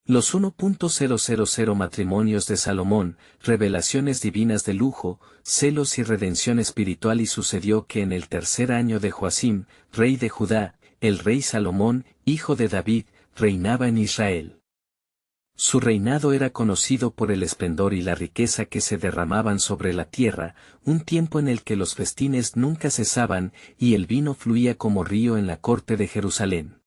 Los 1.000 matrimonios de Salomón, revelaciones divinas de lujo, celos y redención espiritual. Y sucedió que en el tercer año de Joacim, rey de Judá, el rey Salomón, hijo de David, reinaba en Israel. Su reinado era conocido por el esplendor y la riqueza que se derramaban sobre la tierra, un tiempo en el que los festines nunca cesaban y el vino fluía como río en la corte de Jerusalén.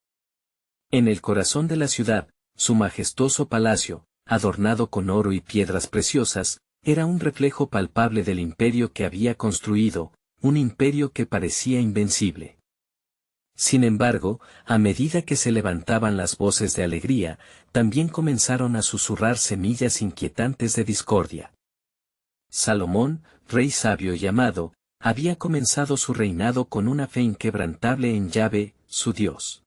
En el corazón de la ciudad, su majestuoso palacio, adornado con oro y piedras preciosas, era un reflejo palpable del imperio que había construido, un imperio que parecía invencible. Sin embargo, a medida que se levantaban las voces de alegría, también comenzaron a susurrar semillas inquietantes de discordia. Salomón, rey sabio y amado, había comenzado su reinado con una fe inquebrantable en Yahvé, su Dios.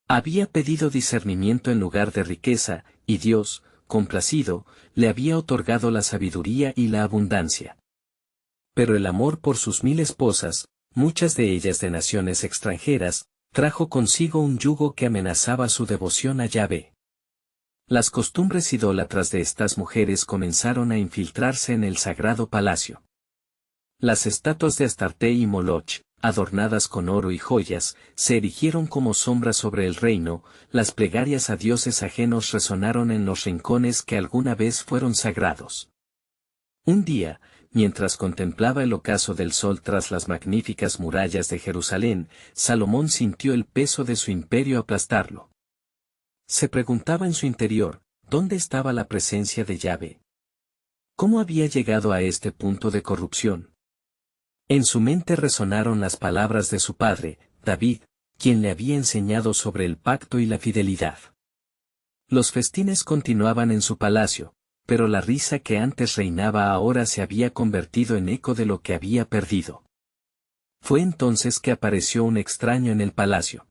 Había pedido discernimiento en lugar de riqueza, y Dios, complacido, le había otorgado la sabiduría y la abundancia. Pero el amor por sus 1000 esposas, muchas de ellas de naciones extranjeras, trajo consigo un yugo que amenazaba su devoción a Yahvé. Las costumbres idólatras de estas mujeres comenzaron a infiltrarse en el sagrado palacio. Las estatuas de Astarte y Moloch, adornadas con oro y joyas, se erigieron como sombras sobre el reino, las plegarias a dioses ajenos resonaron en los rincones que alguna vez fueron sagrados. Un día, mientras contemplaba el ocaso del sol tras las magníficas murallas de Jerusalén, Salomón sintió el peso de su imperio aplastarlo. Se preguntaba en su interior, ¿dónde estaba la presencia de Yahvé? ¿Cómo había llegado a este punto de corrupción? En su mente resonaron las palabras de su padre, David, quien le había enseñado sobre el pacto y la fidelidad. Los festines continuaban en su palacio, pero la risa que antes reinaba ahora se había convertido en eco de lo que había perdido. Fue entonces que apareció un extraño en el palacio.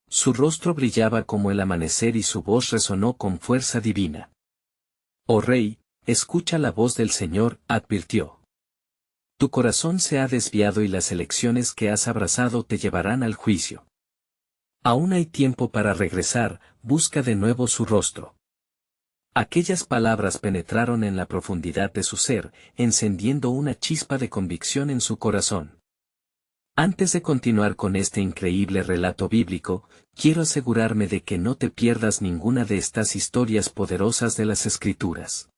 Su rostro brillaba como el amanecer y su voz resonó con fuerza divina. «Oh rey, escucha la voz del Señor», advirtió. «Tu corazón se ha desviado y las elecciones que has abrazado te llevarán al juicio. Aún hay tiempo para regresar, busca de nuevo su rostro». Aquellas palabras penetraron en la profundidad de su ser, encendiendo una chispa de convicción en su corazón. Antes de continuar con este increíble relato bíblico, quiero asegurarme de que no te pierdas ninguna de estas historias poderosas de las Escrituras.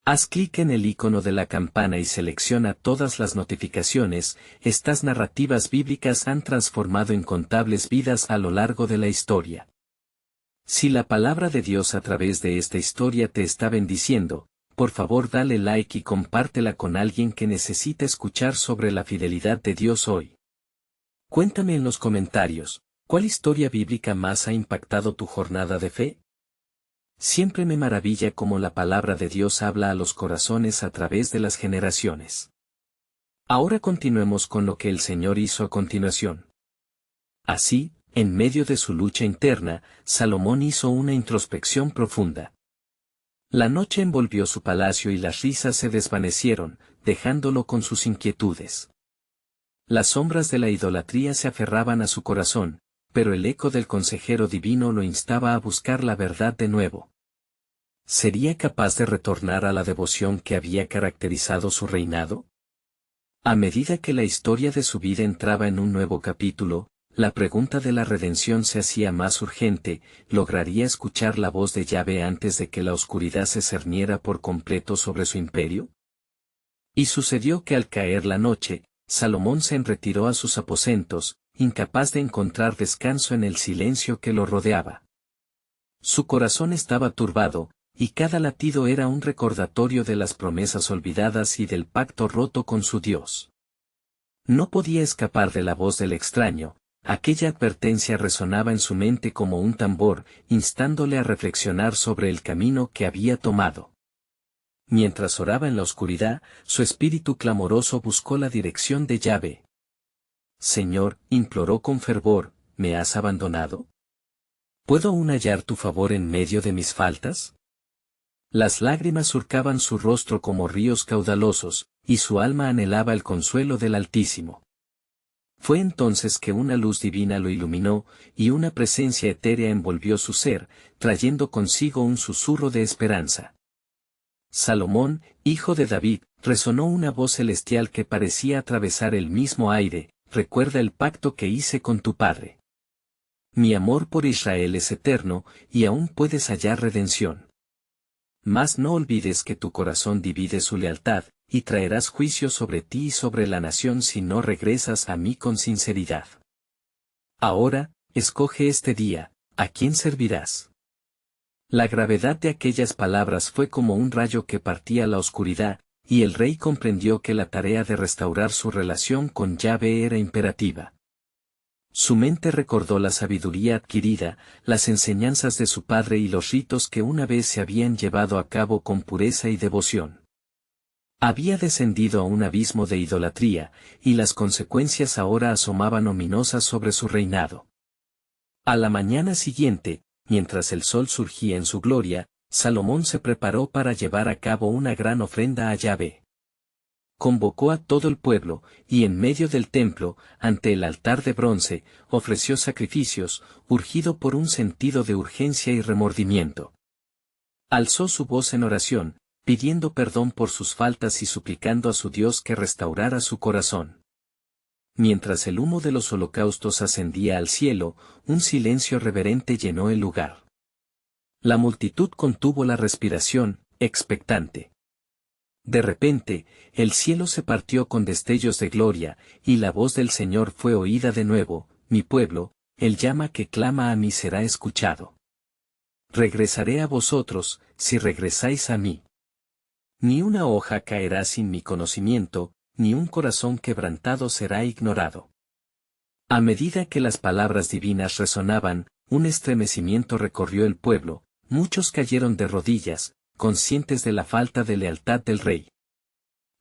Haz clic en el icono de la campana y selecciona todas las notificaciones. Estas narrativas bíblicas han transformado incontables vidas a lo largo de la historia. Si la palabra de Dios a través de esta historia te está bendiciendo, por favor dale like y compártela con alguien que necesita escuchar sobre la fidelidad de Dios hoy. Cuéntame en los comentarios, ¿cuál historia bíblica más ha impactado tu jornada de fe? Siempre me maravilla cómo la palabra de Dios habla a los corazones a través de las generaciones. Ahora continuemos con lo que el Señor hizo a continuación. Así, en medio de su lucha interna, Salomón hizo una introspección profunda. La noche envolvió su palacio y las risas se desvanecieron, dejándolo con sus inquietudes. Las sombras de la idolatría se aferraban a su corazón, pero el eco del consejero divino lo instaba a buscar la verdad de nuevo. ¿Sería capaz de retornar a la devoción que había caracterizado su reinado? A medida que la historia de su vida entraba en un nuevo capítulo, la pregunta de la redención se hacía más urgente. ¿Lograría escuchar la voz de Yahvé antes de que la oscuridad se cerniera por completo sobre su imperio? Y sucedió que al caer la noche, Salomón se retiró a sus aposentos, incapaz de encontrar descanso en el silencio que lo rodeaba. Su corazón estaba turbado, y cada latido era un recordatorio de las promesas olvidadas y del pacto roto con su Dios. No podía escapar de la voz del extraño. Aquella advertencia resonaba en su mente como un tambor, instándole a reflexionar sobre el camino que había tomado. Mientras oraba en la oscuridad, su espíritu clamoroso buscó la dirección de Yahvé. «Señor», imploró con fervor, ¿me has abandonado? ¿Puedo aún hallar tu favor en medio de mis faltas? Las lágrimas surcaban su rostro como ríos caudalosos, y su alma anhelaba el consuelo del Altísimo. Fue entonces que una luz divina lo iluminó, y una presencia etérea envolvió su ser, trayendo consigo un susurro de esperanza. Salomón, hijo de David, resonó una voz celestial que parecía atravesar el mismo aire: recuerda el pacto que hice con tu padre. Mi amor por Israel es eterno, y aún puedes hallar redención. Mas no olvides que tu corazón divide su lealtad, y traerás juicio sobre ti y sobre la nación si no regresas a mí con sinceridad. Ahora, escoge este día, ¿a quién servirás? La gravedad de aquellas palabras fue como un rayo que partía la oscuridad, y el rey comprendió que la tarea de restaurar su relación con Yahvé era imperativa. Su mente recordó la sabiduría adquirida, las enseñanzas de su padre y los ritos que una vez se habían llevado a cabo con pureza y devoción. Había descendido a un abismo de idolatría, y las consecuencias ahora asomaban ominosas sobre su reinado. A la mañana siguiente, mientras el sol surgía en su gloria, Salomón se preparó para llevar a cabo una gran ofrenda a Yahvé. Convocó a todo el pueblo, y en medio del templo, ante el altar de bronce, ofreció sacrificios, urgido por un sentido de urgencia y remordimiento. Alzó su voz en oración, pidiendo perdón por sus faltas y suplicando a su Dios que restaurara su corazón. Mientras el humo de los holocaustos ascendía al cielo, un silencio reverente llenó el lugar. La multitud contuvo la respiración, expectante. De repente, el cielo se partió con destellos de gloria, y la voz del Señor fue oída de nuevo: mi pueblo, el llama que clama a mí será escuchado. Regresaré a vosotros, si regresáis a mí. Ni una hoja caerá sin mi conocimiento, ni un corazón quebrantado será ignorado. A medida que las palabras divinas resonaban, un estremecimiento recorrió el pueblo, muchos cayeron de rodillas, conscientes de la falta de lealtad del rey.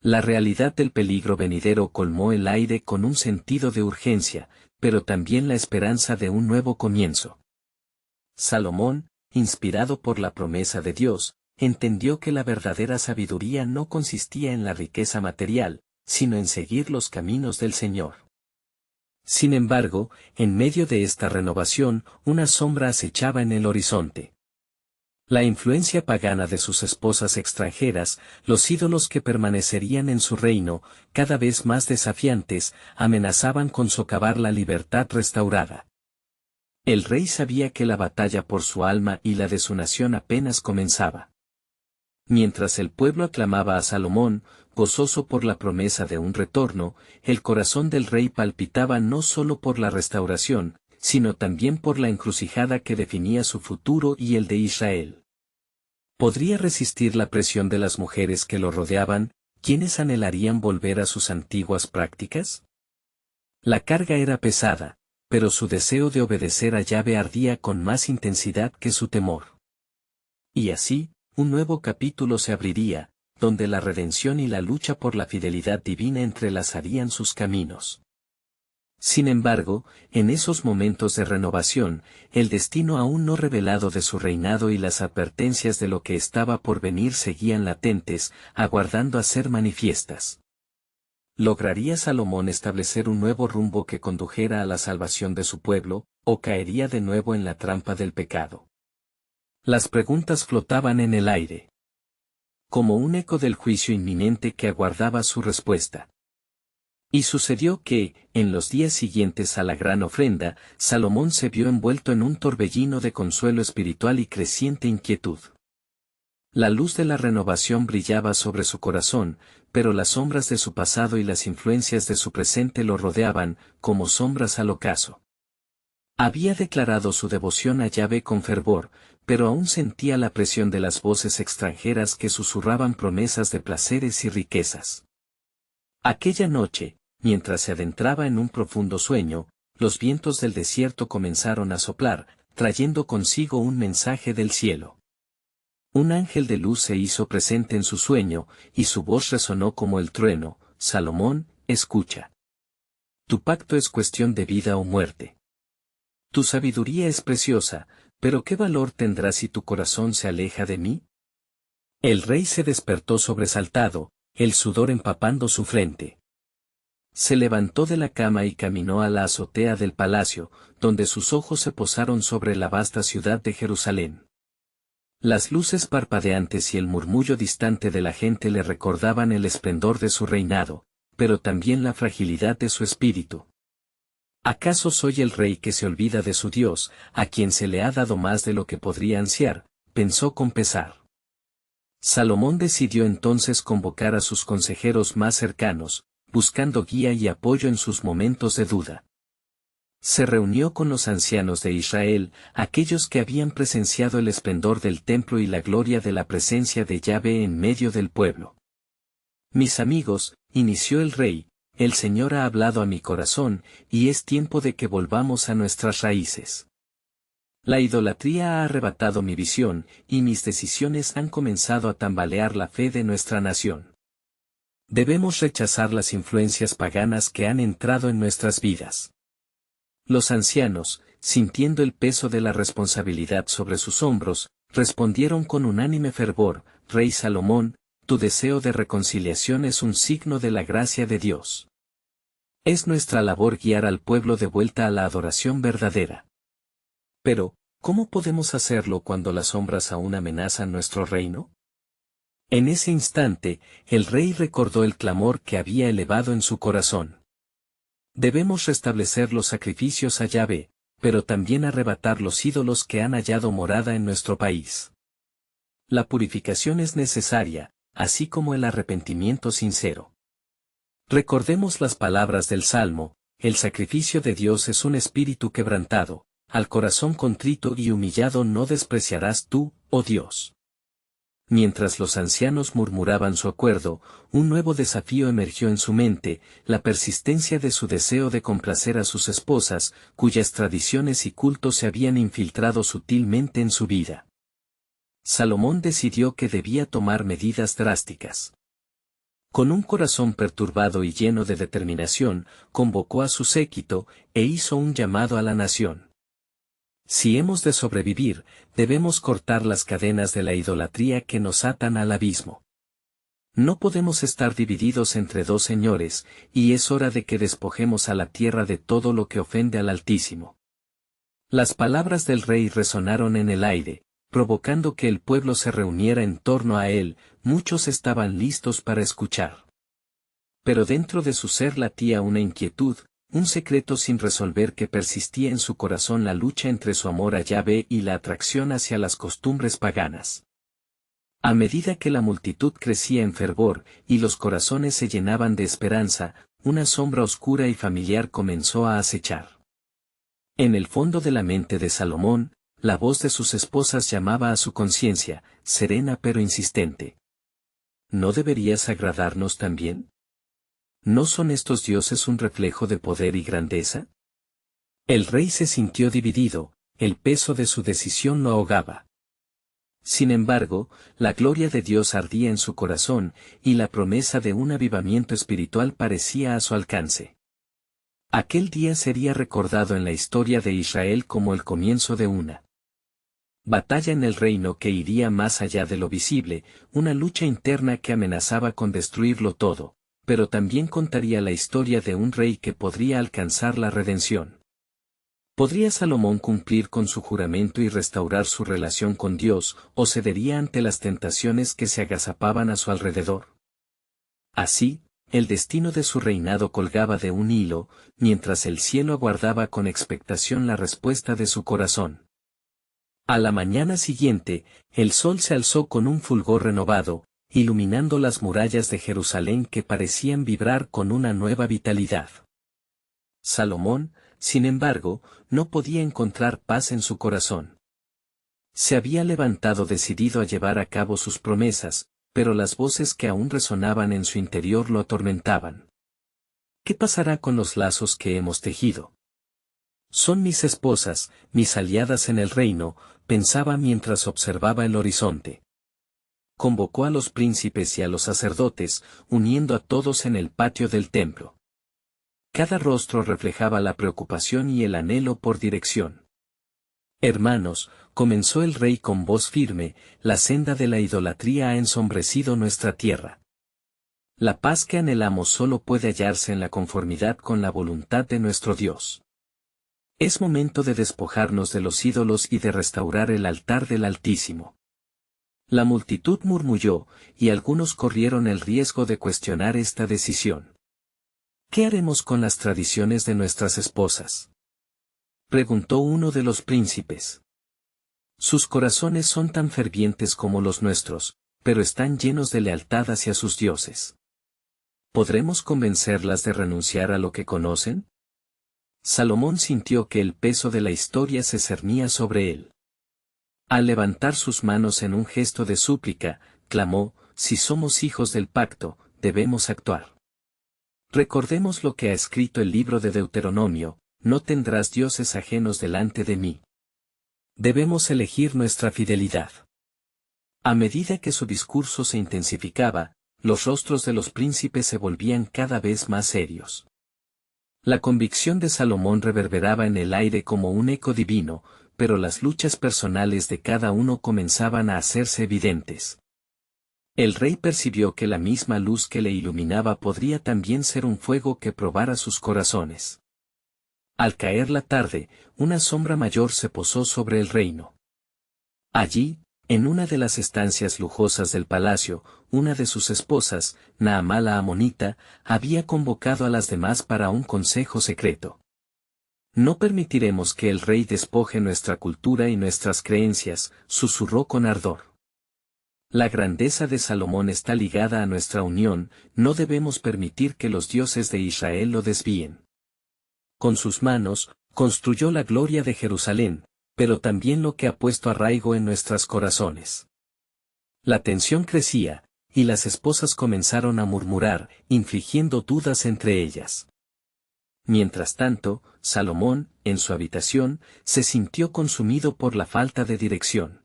La realidad del peligro venidero colmó el aire con un sentido de urgencia, pero también la esperanza de un nuevo comienzo. Salomón, inspirado por la promesa de Dios, entendió que la verdadera sabiduría no consistía en la riqueza material, sino en seguir los caminos del Señor. Sin embargo, en medio de esta renovación, una sombra acechaba en el horizonte. La influencia pagana de sus esposas extranjeras, los ídolos que permanecerían en su reino, cada vez más desafiantes, amenazaban con socavar la libertad restaurada. El rey sabía que la batalla por su alma y la de su nación apenas comenzaba. Mientras el pueblo aclamaba a Salomón, gozoso por la promesa de un retorno, el corazón del rey palpitaba no solo por la restauración, sino también por la encrucijada que definía su futuro y el de Israel. ¿Podría resistir la presión de las mujeres que lo rodeaban, quienes anhelarían volver a sus antiguas prácticas? La carga era pesada, pero su deseo de obedecer a Yahvé ardía con más intensidad que su temor. Y así, un nuevo capítulo se abriría, donde la redención y la lucha por la fidelidad divina entrelazarían sus caminos. Sin embargo, en esos momentos de renovación, el destino aún no revelado de su reinado y las advertencias de lo que estaba por venir seguían latentes, aguardando a ser manifiestas. ¿Lograría Salomón establecer un nuevo rumbo que condujera a la salvación de su pueblo, o caería de nuevo en la trampa del pecado? Las preguntas flotaban en el aire, como un eco del juicio inminente que aguardaba su respuesta. Y sucedió que, en los días siguientes a la gran ofrenda, Salomón se vio envuelto en un torbellino de consuelo espiritual y creciente inquietud. La luz de la renovación brillaba sobre su corazón, pero las sombras de su pasado y las influencias de su presente lo rodeaban, como sombras al ocaso. Había declarado su devoción a Yahvé con fervor, pero aún sentía la presión de las voces extranjeras que susurraban promesas de placeres y riquezas. Aquella noche, mientras se adentraba en un profundo sueño, los vientos del desierto comenzaron a soplar, trayendo consigo un mensaje del cielo. Un ángel de luz se hizo presente en su sueño, y su voz resonó como el trueno: Salomón, escucha. Tu pacto es cuestión de vida o muerte. Tu sabiduría es preciosa, pero ¿qué valor tendrá si tu corazón se aleja de mí? El rey se despertó sobresaltado, el sudor empapando su frente. Se levantó de la cama y caminó a la azotea del palacio, donde sus ojos se posaron sobre la vasta ciudad de Jerusalén. Las luces parpadeantes y el murmullo distante de la gente le recordaban el esplendor de su reinado, pero también la fragilidad de su espíritu. ¿Acaso soy el rey que se olvida de su Dios, a quien se le ha dado más de lo que podría ansiar? Pensó con pesar. Salomón decidió entonces convocar a sus consejeros más cercanos, buscando guía y apoyo en sus momentos de duda. Se reunió con los ancianos de Israel, aquellos que habían presenciado el esplendor del templo y la gloria de la presencia de Yahvé en medio del pueblo. Mis amigos, inició el rey, el Señor ha hablado a mi corazón, y es tiempo de que volvamos a nuestras raíces. La idolatría ha arrebatado mi visión, y mis decisiones han comenzado a tambalear la fe de nuestra nación. Debemos rechazar las influencias paganas que han entrado en nuestras vidas. Los ancianos, sintiendo el peso de la responsabilidad sobre sus hombros, respondieron con unánime fervor: Rey Salomón, tu deseo de reconciliación es un signo de la gracia de Dios. Es nuestra labor guiar al pueblo de vuelta a la adoración verdadera. Pero, ¿cómo podemos hacerlo cuando las sombras aún amenazan nuestro reino? En ese instante, el rey recordó el clamor que había elevado en su corazón. Debemos restablecer los sacrificios a Yahvé, pero también arrebatar los ídolos que han hallado morada en nuestro país. La purificación es necesaria, así como el arrepentimiento sincero. Recordemos las palabras del Salmo: el sacrificio de Dios es un espíritu quebrantado, al corazón contrito y humillado no despreciarás tú, oh Dios. Mientras los ancianos murmuraban su acuerdo, un nuevo desafío emergió en su mente: la persistencia de su deseo de complacer a sus esposas, cuyas tradiciones y cultos se habían infiltrado sutilmente en su vida. Salomón decidió que debía tomar medidas drásticas. Con un corazón perturbado y lleno de determinación, convocó a su séquito, e hizo un llamado a la nación. Si hemos de sobrevivir, debemos cortar las cadenas de la idolatría que nos atan al abismo. No podemos estar divididos entre dos señores, y es hora de que despojemos a la tierra de todo lo que ofende al Altísimo. Las palabras del rey resonaron en el aire, provocando que el pueblo se reuniera en torno a él. Muchos estaban listos para escuchar. Pero dentro de su ser latía una inquietud, un secreto sin resolver que persistía en su corazón: la lucha entre su amor a Yahvé y la atracción hacia las costumbres paganas. A medida que la multitud crecía en fervor, y los corazones se llenaban de esperanza, una sombra oscura y familiar comenzó a acechar. En el fondo de la mente de Salomón, la voz de sus esposas llamaba a su conciencia, serena pero insistente. ¿No deberías agradarnos también? ¿No son estos dioses un reflejo de poder y grandeza? El rey se sintió dividido, el peso de su decisión lo ahogaba. Sin embargo, la gloria de Dios ardía en su corazón, y la promesa de un avivamiento espiritual parecía a su alcance. Aquel día sería recordado en la historia de Israel como el comienzo de una batalla en el reino que iría más allá de lo visible, una lucha interna que amenazaba con destruirlo todo, pero también contaría la historia de un rey que podría alcanzar la redención. ¿Podría Salomón cumplir con su juramento y restaurar su relación con Dios, o cedería ante las tentaciones que se agazapaban a su alrededor? Así, el destino de su reinado colgaba de un hilo, mientras el cielo aguardaba con expectación la respuesta de su corazón. A la mañana siguiente, el sol se alzó con un fulgor renovado, iluminando las murallas de Jerusalén que parecían vibrar con una nueva vitalidad. Salomón, sin embargo, no podía encontrar paz en su corazón. Se había levantado decidido a llevar a cabo sus promesas, pero las voces que aún resonaban en su interior lo atormentaban. ¿Qué pasará con los lazos que hemos tejido? Son mis esposas, mis aliadas en el reino, pensaba mientras observaba el horizonte. Convocó a los príncipes y a los sacerdotes, uniendo a todos en el patio del templo. Cada rostro reflejaba la preocupación y el anhelo por dirección. Hermanos, comenzó el rey con voz firme, la senda de la idolatría ha ensombrecido nuestra tierra. La paz que anhelamos solo puede hallarse en la conformidad con la voluntad de nuestro Dios. Es momento de despojarnos de los ídolos y de restaurar el altar del Altísimo. La multitud murmulló, y algunos corrieron el riesgo de cuestionar esta decisión. ¿Qué haremos con las tradiciones de nuestras esposas?, preguntó uno de los príncipes. Sus corazones son tan fervientes como los nuestros, pero están llenos de lealtad hacia sus dioses. ¿Podremos convencerlas de renunciar a lo que conocen? Salomón sintió que el peso de la historia se cernía sobre él. Al levantar sus manos en un gesto de súplica, clamó: si somos hijos del pacto, debemos actuar. Recordemos lo que ha escrito el libro de Deuteronomio: no tendrás dioses ajenos delante de mí. Debemos elegir nuestra fidelidad. A medida que su discurso se intensificaba, los rostros de los príncipes se volvían cada vez más serios. La convicción de Salomón reverberaba en el aire como un eco divino, pero las luchas personales de cada uno comenzaban a hacerse evidentes. El rey percibió que la misma luz que le iluminaba podría también ser un fuego que probara sus corazones. Al caer la tarde, una sombra mayor se posó sobre el reino. Allí, en una de las estancias lujosas del palacio, una de sus esposas, Naamá la amonita, había convocado a las demás para un consejo secreto. No permitiremos que el rey despoje nuestra cultura y nuestras creencias, susurró con ardor. La grandeza de Salomón está ligada a nuestra unión, no debemos permitir que los dioses de Israel lo desvíen. Con sus manos, construyó la gloria de Jerusalén, pero también lo que ha puesto arraigo en nuestros corazones. La tensión crecía, y las esposas comenzaron a murmurar, infligiendo dudas entre ellas. Mientras tanto, Salomón, en su habitación, se sintió consumido por la falta de dirección.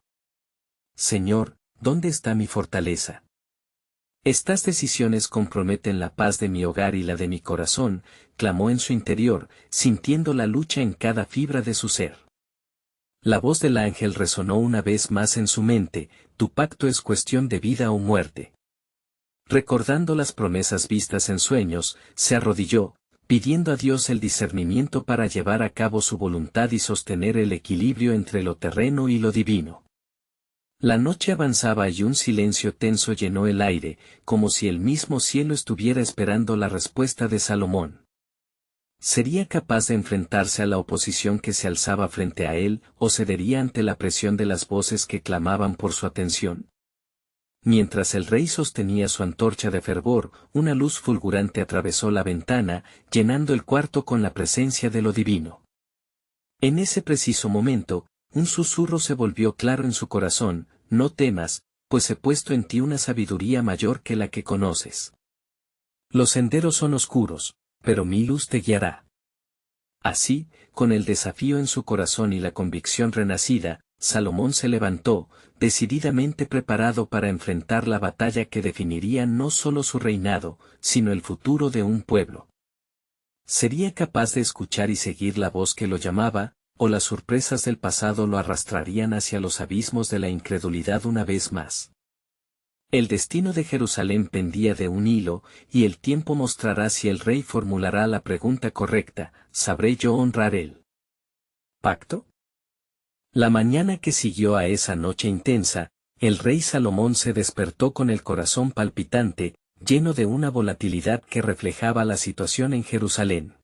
Señor, ¿dónde está mi fortaleza? Estas decisiones comprometen la paz de mi hogar y la de mi corazón, clamó en su interior, sintiendo la lucha en cada fibra de su ser. La voz del ángel resonó una vez más en su mente: tu pacto es cuestión de vida o muerte. Recordando las promesas vistas en sueños, se arrodilló, pidiendo a Dios el discernimiento para llevar a cabo su voluntad y sostener el equilibrio entre lo terreno y lo divino. La noche avanzaba y un silencio tenso llenó el aire, como si el mismo cielo estuviera esperando la respuesta de Salomón. ¿Sería capaz de enfrentarse a la oposición que se alzaba frente a él, o cedería ante la presión de las voces que clamaban por su atención? Mientras el rey sostenía su antorcha de fervor, una luz fulgurante atravesó la ventana, llenando el cuarto con la presencia de lo divino. En ese preciso momento, un susurro se volvió claro en su corazón: no temas, pues he puesto en ti una sabiduría mayor que la que conoces. Los senderos son oscuros, pero mi luz te guiará. Así, con el desafío en su corazón y la convicción renacida, Salomón se levantó, decididamente preparado para enfrentar la batalla que definiría no solo su reinado, sino el futuro de un pueblo. ¿Sería capaz de escuchar y seguir la voz que lo llamaba, o las sorpresas del pasado lo arrastrarían hacia los abismos de la incredulidad una vez más? El destino de Jerusalén pendía de un hilo, y el tiempo mostrará si el rey formulará la pregunta correcta: ¿sabré yo honrar el pacto? La mañana que siguió a esa noche intensa, el rey Salomón se despertó con el corazón palpitante, lleno de una volatilidad que reflejaba la situación en Jerusalén.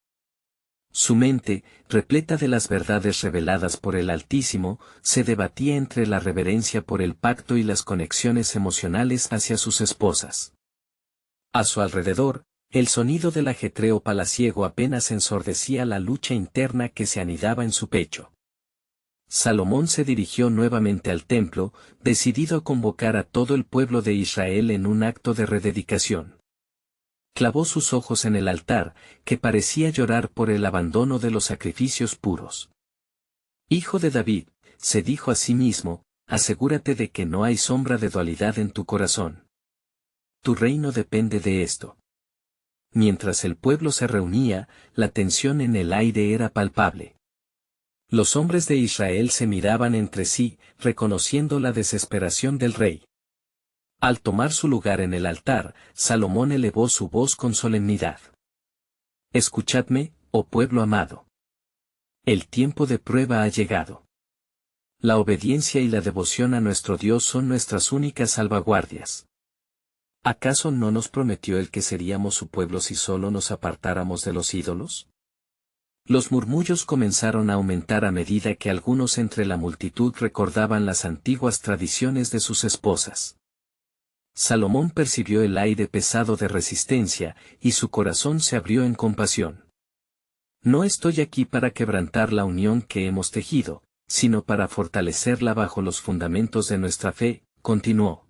Su mente, repleta de las verdades reveladas por el Altísimo, se debatía entre la reverencia por el pacto y las conexiones emocionales hacia sus esposas. A su alrededor, el sonido del ajetreo palaciego apenas ensordecía la lucha interna que se anidaba en su pecho. Salomón se dirigió nuevamente al templo, decidido a convocar a todo el pueblo de Israel en un acto de rededicación. Clavó sus ojos en el altar, que parecía llorar por el abandono de los sacrificios puros. Hijo de David, se dijo a sí mismo, asegúrate de que no hay sombra de dualidad en tu corazón. Tu reino depende de esto. Mientras el pueblo se reunía, la tensión en el aire era palpable. Los hombres de Israel se miraban entre sí, reconociendo la desesperación del rey. Al tomar su lugar en el altar, Salomón elevó su voz con solemnidad. Escuchadme, oh pueblo amado. El tiempo de prueba ha llegado. La obediencia y la devoción a nuestro Dios son nuestras únicas salvaguardias. ¿Acaso no nos prometió Él que seríamos su pueblo si solo nos apartáramos de los ídolos? Los murmullos comenzaron a aumentar a medida que algunos entre la multitud recordaban las antiguas tradiciones de sus esposas. Salomón percibió el aire pesado de resistencia, y su corazón se abrió en compasión. No estoy aquí para quebrantar la unión que hemos tejido, sino para fortalecerla bajo los fundamentos de nuestra fe, continuó.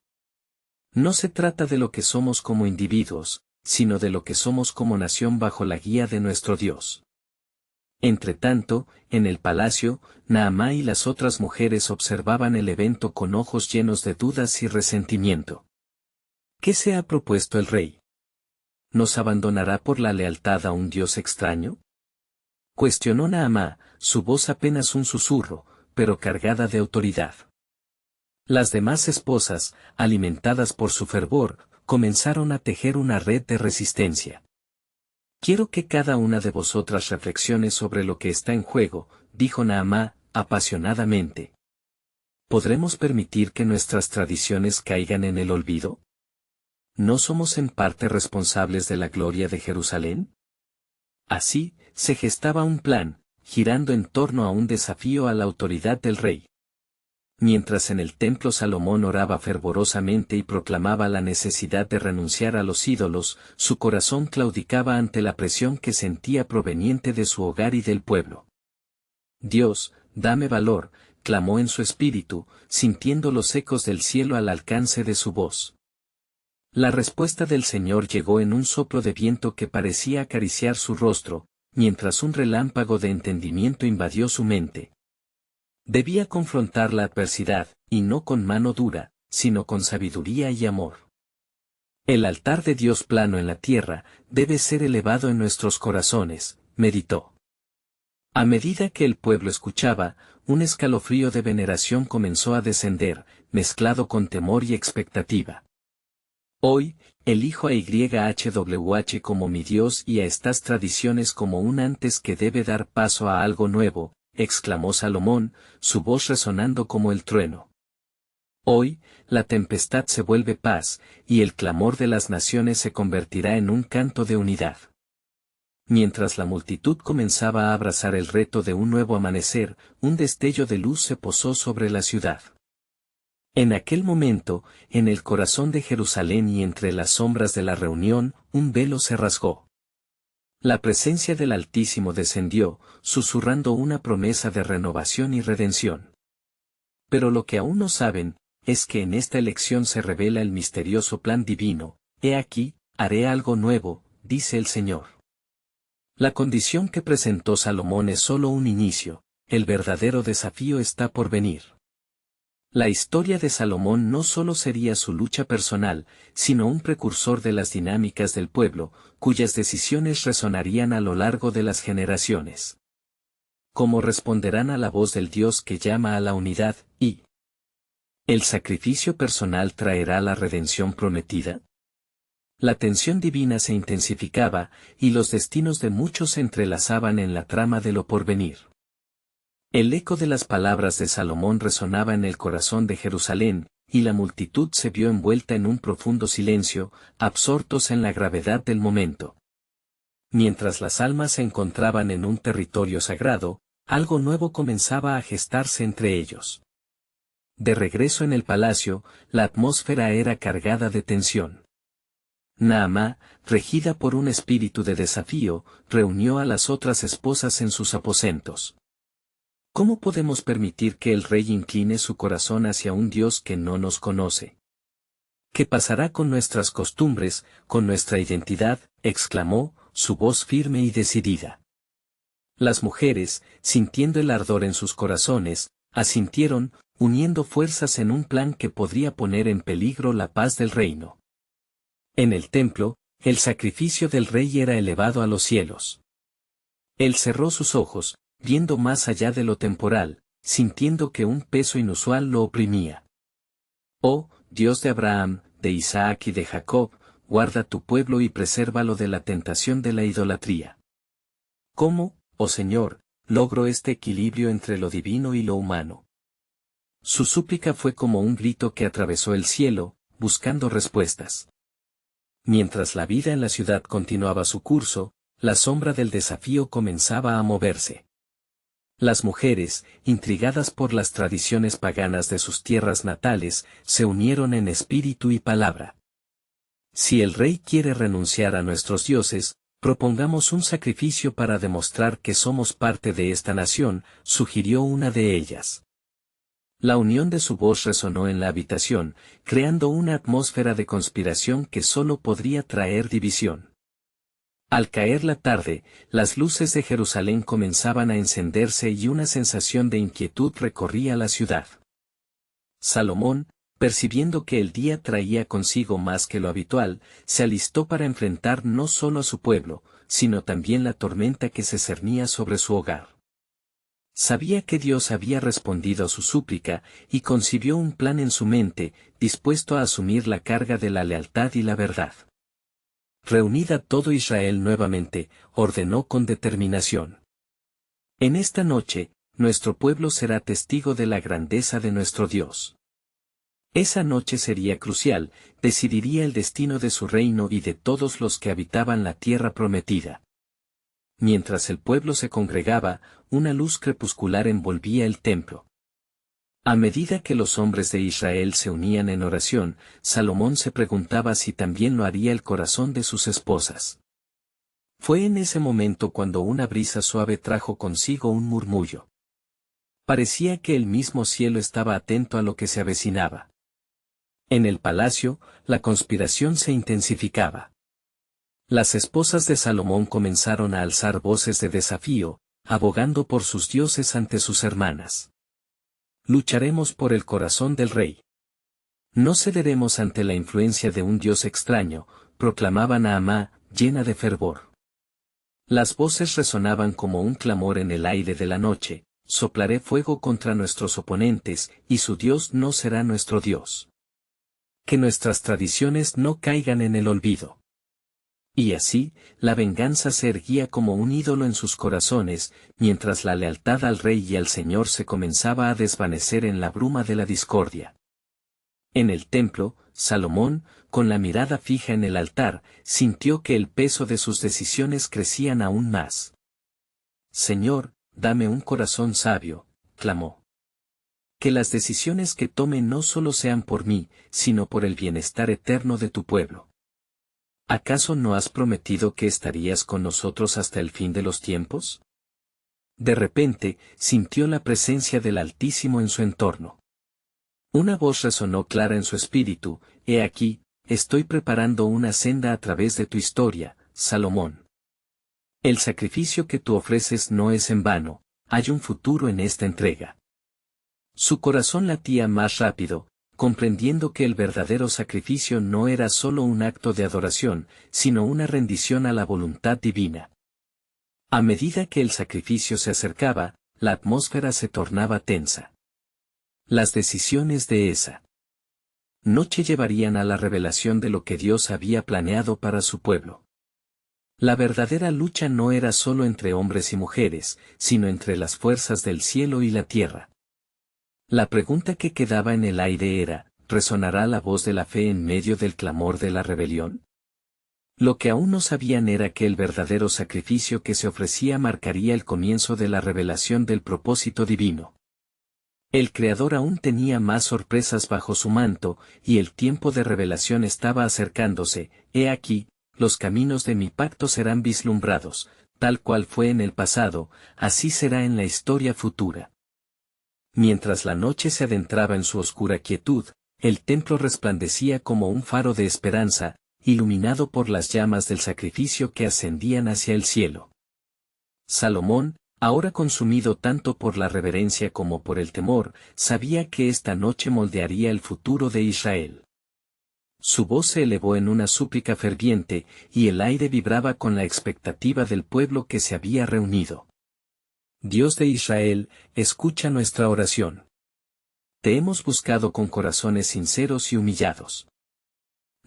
No se trata de lo que somos como individuos, sino de lo que somos como nación bajo la guía de nuestro Dios. Entretanto, en el palacio, Naamá y las otras mujeres observaban el evento con ojos llenos de dudas y resentimiento. ¿Qué se ha propuesto el rey? ¿Nos abandonará por la lealtad a un Dios extraño? Cuestionó Naamá, su voz apenas un susurro, pero cargada de autoridad. Las demás esposas, alimentadas por su fervor, comenzaron a tejer una red de resistencia. Quiero que cada una de vosotras reflexione sobre lo que está en juego, dijo Naamá, apasionadamente. ¿Podremos permitir que nuestras tradiciones caigan en el olvido? ¿No somos en parte responsables de la gloria de Jerusalén? Así, se gestaba un plan, girando en torno a un desafío a la autoridad del rey. Mientras en el templo Salomón oraba fervorosamente y proclamaba la necesidad de renunciar a los ídolos, su corazón claudicaba ante la presión que sentía proveniente de su hogar y del pueblo. Dios, dame valor, clamó en su espíritu, sintiendo los ecos del cielo al alcance de su voz. La respuesta del Señor llegó en un soplo de viento que parecía acariciar su rostro, mientras un relámpago de entendimiento invadió su mente. Debía confrontar la adversidad, y no con mano dura, sino con sabiduría y amor. El altar de Dios plano en la tierra, debe ser elevado en nuestros corazones, meditó. A medida que el pueblo escuchaba, un escalofrío de veneración comenzó a descender, mezclado con temor y expectativa. Hoy, elijo a YHWH como mi Dios y a estas tradiciones como un antes que debe dar paso a algo nuevo, exclamó Salomón, su voz resonando como el trueno. Hoy, la tempestad se vuelve paz, y el clamor de las naciones se convertirá en un canto de unidad. Mientras la multitud comenzaba a abrazar el reto de un nuevo amanecer, un destello de luz se posó sobre la ciudad. En aquel momento, en el corazón de Jerusalén y entre las sombras de la reunión, un velo se rasgó. La presencia del Altísimo descendió, susurrando una promesa de renovación y redención. Pero lo que aún no saben, es que en esta elección se revela el misterioso plan divino. He aquí, haré algo nuevo, dice el Señor. La condición que presentó Salomón es solo un inicio, el verdadero desafío está por venir. La historia de Salomón no solo sería su lucha personal, sino un precursor de las dinámicas del pueblo, cuyas decisiones resonarían a lo largo de las generaciones. ¿Cómo responderán a la voz del Dios que llama a la unidad, y el sacrificio personal traerá la redención prometida? La tensión divina se intensificaba, y los destinos de muchos se entrelazaban en la trama de lo porvenir. El eco de las palabras de Salomón resonaba en el corazón de Jerusalén, y la multitud se vio envuelta en un profundo silencio, absortos en la gravedad del momento. Mientras las almas se encontraban en un territorio sagrado, algo nuevo comenzaba a gestarse entre ellos. De regreso en el palacio, la atmósfera era cargada de tensión. Naamá, regida por un espíritu de desafío, reunió a las otras esposas en sus aposentos. ¿Cómo podemos permitir que el rey incline su corazón hacia un Dios que no nos conoce? ¿Qué pasará con nuestras costumbres, con nuestra identidad?, exclamó, su voz firme y decidida. Las mujeres, sintiendo el ardor en sus corazones, asintieron, uniendo fuerzas en un plan que podría poner en peligro la paz del reino. En el templo, el sacrificio del rey era elevado a los cielos. Él cerró sus ojos, viendo más allá de lo temporal, sintiendo que un peso inusual lo oprimía. Oh, Dios de Abraham, de Isaac y de Jacob, guarda tu pueblo y presérvalo de la tentación de la idolatría. ¿Cómo, oh Señor, logro este equilibrio entre lo divino y lo humano? Su súplica fue como un grito que atravesó el cielo, buscando respuestas. Mientras la vida en la ciudad continuaba su curso, la sombra del desafío comenzaba a moverse. Las mujeres, intrigadas por las tradiciones paganas de sus tierras natales, se unieron en espíritu y palabra. Si el rey quiere renunciar a nuestros dioses, propongamos un sacrificio para demostrar que somos parte de esta nación, sugirió una de ellas. La unión de su voz resonó en la habitación, creando una atmósfera de conspiración que solo podría traer división. Al caer la tarde, las luces de Jerusalén comenzaban a encenderse y una sensación de inquietud recorría la ciudad. Salomón, percibiendo que el día traía consigo más que lo habitual, se alistó para enfrentar no solo a su pueblo, sino también la tormenta que se cernía sobre su hogar. Sabía que Dios había respondido a su súplica, y concibió un plan en su mente, dispuesto a asumir la carga de la lealtad y la verdad. Reunida todo Israel nuevamente, ordenó con determinación. En esta noche, nuestro pueblo será testigo de la grandeza de nuestro Dios. Esa noche sería crucial, decidiría el destino de su reino y de todos los que habitaban la tierra prometida. Mientras el pueblo se congregaba, una luz crepuscular envolvía el templo. A medida que los hombres de Israel se unían en oración, Salomón se preguntaba si también lo haría el corazón de sus esposas. Fue en ese momento cuando una brisa suave trajo consigo un murmullo. Parecía que el mismo cielo estaba atento a lo que se avecinaba. En el palacio, la conspiración se intensificaba. Las esposas de Salomón comenzaron a alzar voces de desafío, abogando por sus dioses ante sus hermanas. Lucharemos por el corazón del rey. No cederemos ante la influencia de un dios extraño, proclamaba Naamá, llena de fervor. Las voces resonaban como un clamor en el aire de la noche: soplaré fuego contra nuestros oponentes, y su Dios no será nuestro Dios. Que nuestras tradiciones no caigan en el olvido. Y así, la venganza se erguía como un ídolo en sus corazones, mientras la lealtad al rey y al Señor se comenzaba a desvanecer en la bruma de la discordia. En el templo, Salomón, con la mirada fija en el altar, sintió que el peso de sus decisiones crecían aún más. Señor, dame un corazón sabio, clamó. Que las decisiones que tome no solo sean por mí, sino por el bienestar eterno de tu pueblo. ¿Acaso no has prometido que estarías con nosotros hasta el fin de los tiempos? De repente, sintió la presencia del Altísimo en su entorno. Una voz resonó clara en su espíritu: he aquí, estoy preparando una senda a través de tu historia, Salomón. El sacrificio que tú ofreces no es en vano, hay un futuro en esta entrega. Su corazón latía más rápido, comprendiendo que el verdadero sacrificio no era solo un acto de adoración, sino una rendición a la voluntad divina. A medida que el sacrificio se acercaba, la atmósfera se tornaba tensa. Las decisiones de esa noche llevarían a la revelación de lo que Dios había planeado para su pueblo. La verdadera lucha no era solo entre hombres y mujeres, sino entre las fuerzas del cielo y la tierra. La pregunta que quedaba en el aire era: ¿resonará la voz de la fe en medio del clamor de la rebelión? Lo que aún no sabían era que el verdadero sacrificio que se ofrecía marcaría el comienzo de la revelación del propósito divino. El Creador aún tenía más sorpresas bajo su manto, y el tiempo de revelación estaba acercándose. He aquí, los caminos de mi pacto serán vislumbrados, tal cual fue en el pasado, así será en la historia futura. Mientras la noche se adentraba en su oscura quietud, el templo resplandecía como un faro de esperanza, iluminado por las llamas del sacrificio que ascendían hacia el cielo. Salomón, ahora consumido tanto por la reverencia como por el temor, sabía que esta noche moldearía el futuro de Israel. Su voz se elevó en una súplica ferviente, y el aire vibraba con la expectativa del pueblo que se había reunido. Dios de Israel, escucha nuestra oración. Te hemos buscado con corazones sinceros y humillados.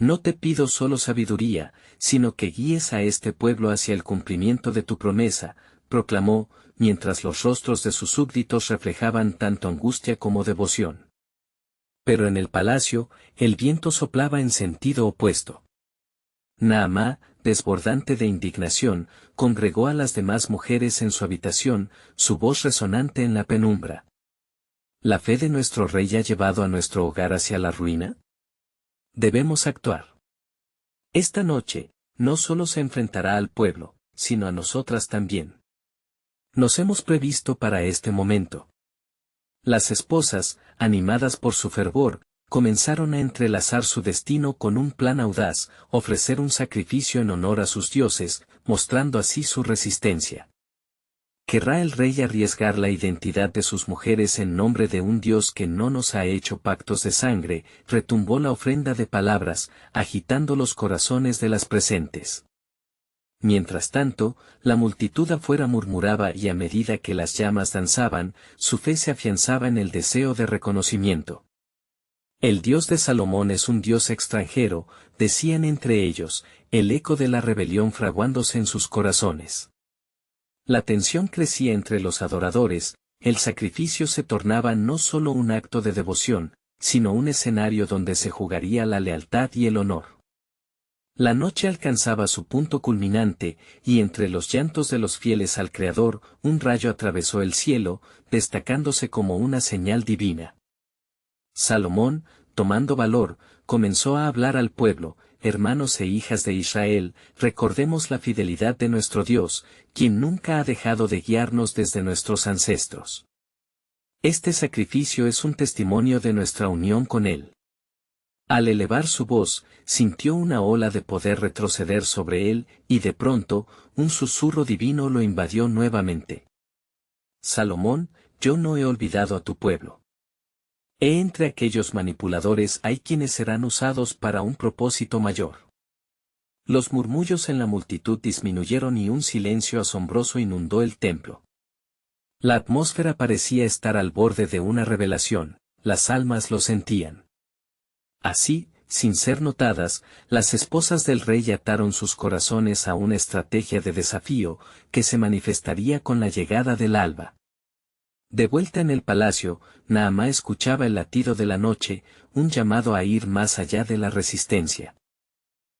No te pido solo sabiduría, sino que guíes a este pueblo hacia el cumplimiento de tu promesa, proclamó, mientras los rostros de sus súbditos reflejaban tanto angustia como devoción. Pero en el palacio, el viento soplaba en sentido opuesto. Naamá, desbordante de indignación, congregó a las demás mujeres en su habitación, su voz resonante en la penumbra. ¿La fe de nuestro rey ha llevado a nuestro hogar hacia la ruina? Debemos actuar. Esta noche, no solo se enfrentará al pueblo, sino a nosotras también. Nos hemos previsto para este momento. Las esposas, animadas por su fervor, comenzaron a entrelazar su destino con un plan audaz, ofrecer un sacrificio en honor a sus dioses, mostrando así su resistencia. ¿Querrá el rey arriesgar la identidad de sus mujeres en nombre de un Dios que no nos ha hecho pactos de sangre? Retumbó la ofrenda de palabras, agitando los corazones de las presentes. Mientras tanto, la multitud afuera murmuraba y a medida que las llamas danzaban, su fe se afianzaba en el deseo de reconocimiento. El Dios de Salomón es un Dios extranjero, decían entre ellos, el eco de la rebelión fraguándose en sus corazones. La tensión crecía entre los adoradores, el sacrificio se tornaba no solo un acto de devoción, sino un escenario donde se jugaría la lealtad y el honor. La noche alcanzaba su punto culminante, y entre los llantos de los fieles al Creador, un rayo atravesó el cielo, destacándose como una señal divina. Salomón, tomando valor, comenzó a hablar al pueblo: hermanos e hijas de Israel, recordemos la fidelidad de nuestro Dios, quien nunca ha dejado de guiarnos desde nuestros ancestros. Este sacrificio es un testimonio de nuestra unión con Él. Al elevar su voz, sintió una ola de poder retroceder sobre él, y de pronto, un susurro divino lo invadió nuevamente. Salomón, yo no he olvidado a tu pueblo. Entre aquellos manipuladores hay quienes serán usados para un propósito mayor. Los murmullos en la multitud disminuyeron y un silencio asombroso inundó el templo. La atmósfera parecía estar al borde de una revelación, las almas lo sentían. Así, sin ser notadas, las esposas del rey ataron sus corazones a una estrategia de desafío, que se manifestaría con la llegada del alba. De vuelta en el palacio, Naamá escuchaba el latido de la noche, un llamado a ir más allá de la resistencia.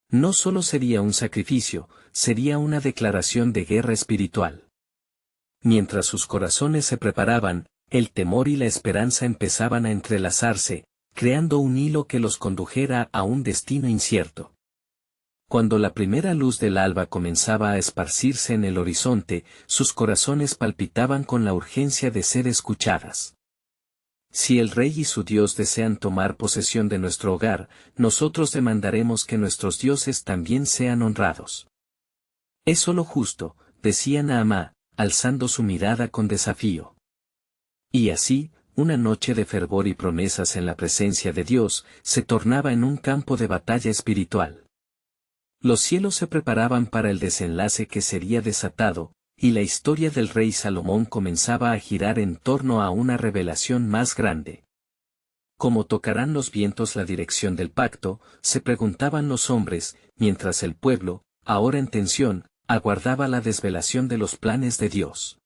No solo sería un sacrificio, sería una declaración de guerra espiritual. Mientras sus corazones se preparaban, el temor y la esperanza empezaban a entrelazarse, creando un hilo que los condujera a un destino incierto. Cuando la primera luz del alba comenzaba a esparcirse en el horizonte, sus corazones palpitaban con la urgencia de ser escuchadas. Si el rey y su Dios desean tomar posesión de nuestro hogar, nosotros demandaremos que nuestros dioses también sean honrados. Es solo justo, decía Naamá, alzando su mirada con desafío. Y así, una noche de fervor y promesas en la presencia de Dios, se tornaba en un campo de batalla espiritual. Los cielos se preparaban para el desenlace que sería desatado, y la historia del rey Salomón comenzaba a girar en torno a una revelación más grande. ¿Cómo tocarán los vientos la dirección del pacto?, se preguntaban los hombres, mientras el pueblo, ahora en tensión, aguardaba la desvelación de los planes de Dios.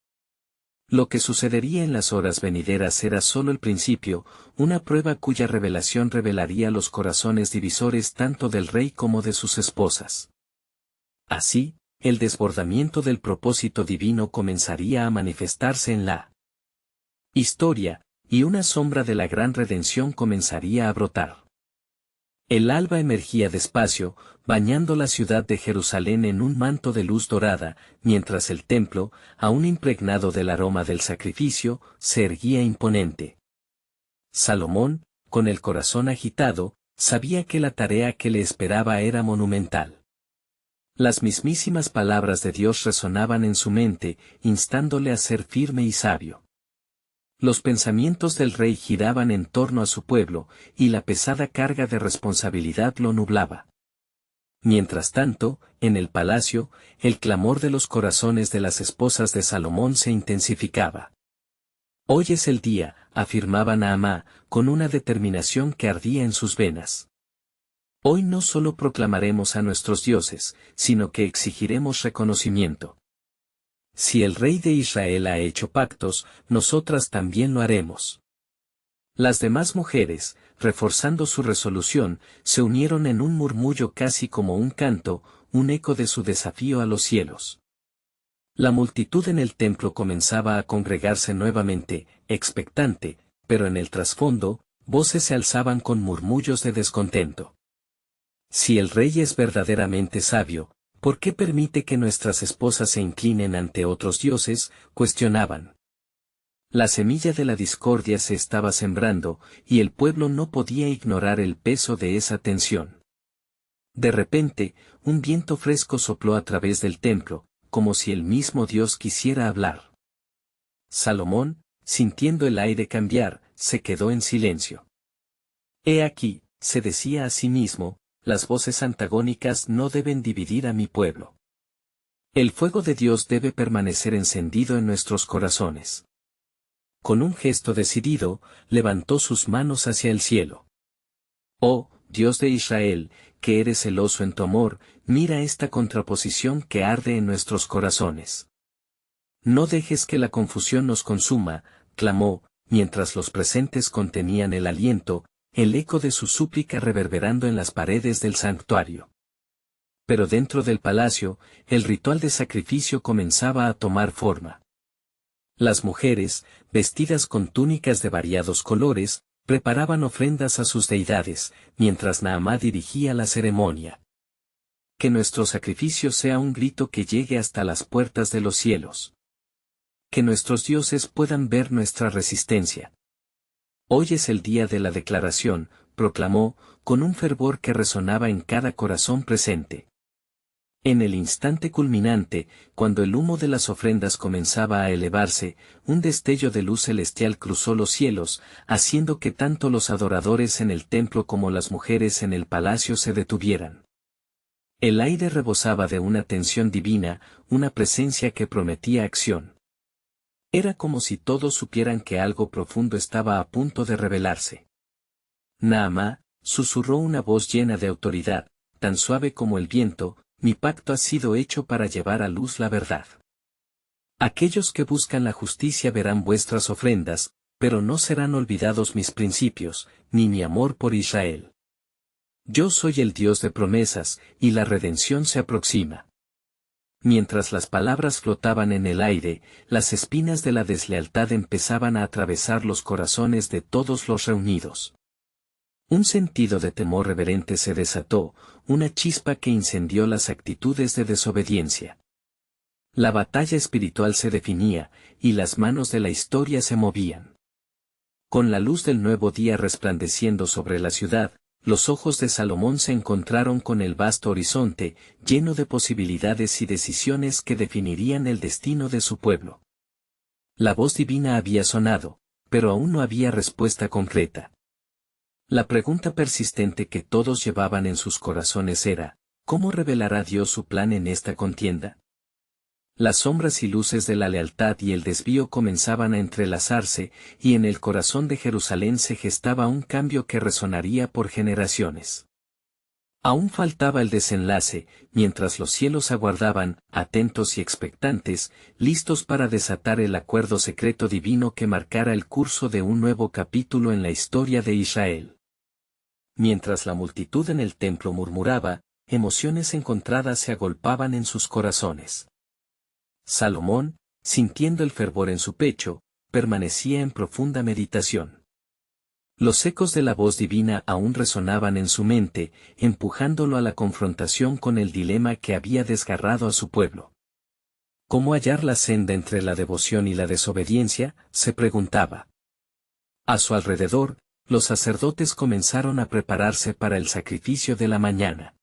Lo que sucedería en las horas venideras era solo el principio, una prueba cuya revelación revelaría los corazones divisores tanto del rey como de sus esposas. Así, el desbordamiento del propósito divino comenzaría a manifestarse en la historia, y una sombra de la gran redención comenzaría a brotar. El alba emergía despacio, bañando la ciudad de Jerusalén en un manto de luz dorada, mientras el templo, aún impregnado del aroma del sacrificio, se erguía imponente. Salomón, con el corazón agitado, sabía que la tarea que le esperaba era monumental. Las mismísimas palabras de Dios resonaban en su mente, instándole a ser firme y sabio. Los pensamientos del rey giraban en torno a su pueblo, y la pesada carga de responsabilidad lo nublaba. Mientras tanto, en el palacio, el clamor de los corazones de las esposas de Salomón se intensificaba. Hoy es el día, afirmaba Naamá, con una determinación que ardía en sus venas. Hoy no solo proclamaremos a nuestros dioses, sino que exigiremos reconocimiento. Si el rey de Israel ha hecho pactos, nosotras también lo haremos. Las demás mujeres, reforzando su resolución, se unieron en un murmullo casi como un canto, un eco de su desafío a los cielos. La multitud en el templo comenzaba a congregarse nuevamente, expectante, pero en el trasfondo, voces se alzaban con murmullos de descontento. Si el rey es verdaderamente sabio, ¿por qué permite que nuestras esposas se inclinen ante otros dioses?, cuestionaban. La semilla de la discordia se estaba sembrando, y el pueblo no podía ignorar el peso de esa tensión. De repente, un viento fresco sopló a través del templo, como si el mismo Dios quisiera hablar. Salomón, sintiendo el aire cambiar, se quedó en silencio. He aquí, se decía a sí mismo, las voces antagónicas no deben dividir a mi pueblo. El fuego de Dios debe permanecer encendido en nuestros corazones. Con un gesto decidido, levantó sus manos hacia el cielo. Oh, Dios de Israel, que eres celoso en tu amor, mira esta contraposición que arde en nuestros corazones. No dejes que la confusión nos consuma, clamó, mientras los presentes contenían el aliento, el eco de su súplica reverberando en las paredes del santuario. Pero dentro del palacio, el ritual de sacrificio comenzaba a tomar forma. Las mujeres, vestidas con túnicas de variados colores, preparaban ofrendas a sus deidades, mientras Naamá dirigía la ceremonia. Que nuestro sacrificio sea un grito que llegue hasta las puertas de los cielos. Que nuestros dioses puedan ver nuestra resistencia. Hoy es el día de la declaración, proclamó, con un fervor que resonaba en cada corazón presente. En el instante culminante, cuando el humo de las ofrendas comenzaba a elevarse, un destello de luz celestial cruzó los cielos, haciendo que tanto los adoradores en el templo como las mujeres en el palacio se detuvieran. El aire rebosaba de una tensión divina, una presencia que prometía acción. Era como si todos supieran que algo profundo estaba a punto de revelarse. Naamá, susurró una voz llena de autoridad, tan suave como el viento, mi pacto ha sido hecho para llevar a luz la verdad. Aquellos que buscan la justicia verán vuestras ofrendas, pero no serán olvidados mis principios, ni mi amor por Israel. Yo soy el Dios de promesas, y la redención se aproxima. Mientras las palabras flotaban en el aire, las espinas de la deslealtad empezaban a atravesar los corazones de todos los reunidos. Un sentido de temor reverente se desató, una chispa que incendió las actitudes de desobediencia. La batalla espiritual se definía, y las manos de la historia se movían. Con la luz del nuevo día resplandeciendo sobre la ciudad, los ojos de Salomón se encontraron con el vasto horizonte, lleno de posibilidades y decisiones que definirían el destino de su pueblo. La voz divina había sonado, pero aún no había respuesta concreta. La pregunta persistente que todos llevaban en sus corazones era, ¿cómo revelará Dios su plan en esta contienda? Las sombras y luces de la lealtad y el desvío comenzaban a entrelazarse, y en el corazón de Jerusalén se gestaba un cambio que resonaría por generaciones. Aún faltaba el desenlace, mientras los cielos aguardaban, atentos y expectantes, listos para desatar el acuerdo secreto divino que marcara el curso de un nuevo capítulo en la historia de Israel. Mientras la multitud en el templo murmuraba, emociones encontradas se agolpaban en sus corazones. Salomón, sintiendo el fervor en su pecho, permanecía en profunda meditación. Los ecos de la voz divina aún resonaban en su mente, empujándolo a la confrontación con el dilema que había desgarrado a su pueblo. ¿Cómo hallar la senda entre la devoción y la desobediencia?, se preguntaba. A su alrededor, los sacerdotes comenzaron a prepararse para el sacrificio de la mañana.